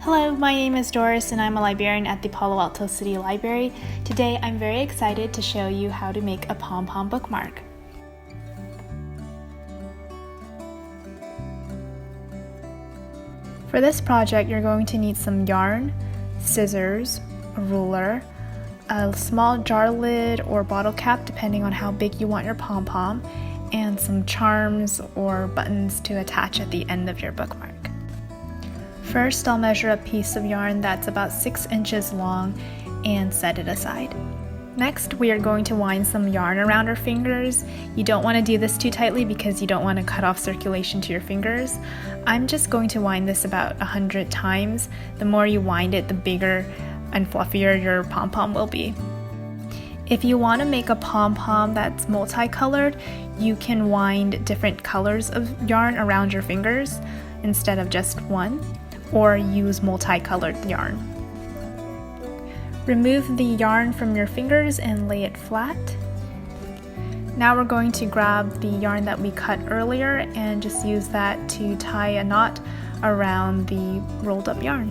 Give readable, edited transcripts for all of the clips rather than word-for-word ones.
Hello, my name is Doris and I'm a librarian at the Palo Alto City Library. Today I'm very excited to show you how to make a Pom Pom bookmark. For this project, you're going to need some yarn, scissors, a ruler, a small jar lid or bottle cap depending on how big you want your pom-pom, and some charms or buttons to attach at the end of your bookmark. First, I'll measure a piece of yarn that's about 6 inches long and set it aside. Next, we are going to wind some yarn around our fingers. You don't want to do this too tightly because you don't want to cut off circulation to your fingers. I'm just going to wind this about 100 times. The more you wind it, the bigger and fluffier your pom-pom will be. If you want to make a pom-pom that's multicolored, you can wind different colors of yarn around your fingers instead of just one, or use multicolored yarn. Remove the yarn from your fingers and lay it flat. Now we're going to grab the yarn that we cut earlier and just use that to tie a knot around the rolled up yarn.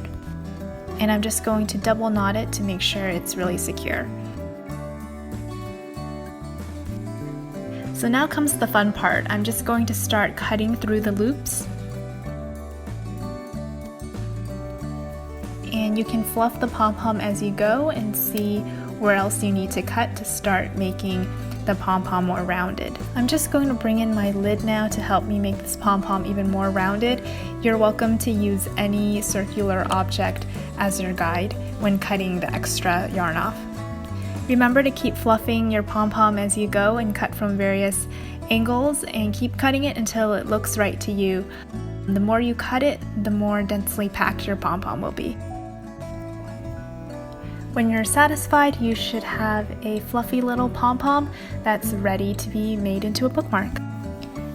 And I'm just going to double knot it to make sure it's really secure. So now comes the fun part. I'm just going to start cutting through the loops. And you can fluff the pom-pom as you go and see where else you need to cut to start making the pom-pom more rounded. I'm just going to bring in my lid now to help me make this pom-pom even more rounded. You're welcome to use any circular object as your guide when cutting the extra yarn off. Remember to keep fluffing your pom-pom as you go and cut from various angles and keep cutting it until it looks right to you. The more you cut it, the more densely packed your pom-pom will be. When you're satisfied, you should have a fluffy little pom-pom that's ready to be made into a bookmark.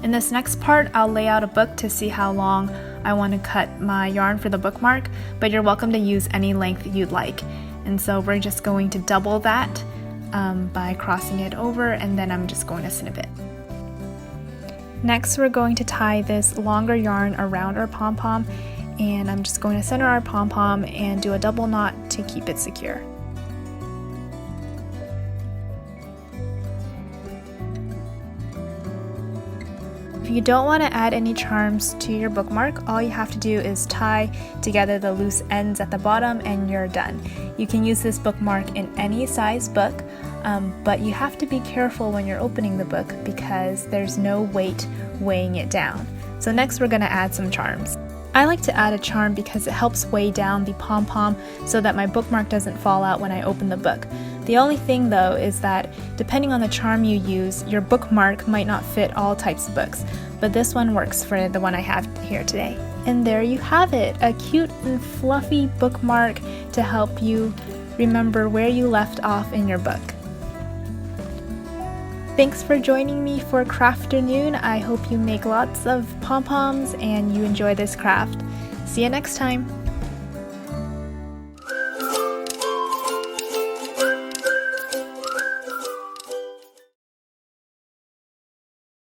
In this next part, I'll lay out a book to see how long I want to cut my yarn for the bookmark, but you're welcome to use any length you'd like. And so we're just going to double that by crossing it over, and then I'm just going to snip it. Next, we're going to tie this longer yarn around our pom-pom, and I'm just going to center our pom-pom and do a double knot to keep it secure. If you don't want to add any charms to your bookmark, all you have to do is tie together the loose ends at the bottom and you're done. You can use this bookmark in any size book, but you have to be careful when you're opening the book because there's no weight weighing it down. So next we're going to add some charms. I like to add a charm because it helps weigh down the pom-pom so that my bookmark doesn't fall out when I open the book. The only thing though is that depending on the charm you use, your bookmark might not fit all types of books, but this one works for the one I have here today. And there you have it, a cute and fluffy bookmark to help you remember where you left off in your book. Thanks for joining me for Crafternoon. I hope you make lots of pom-poms and you enjoy this craft. See you next time!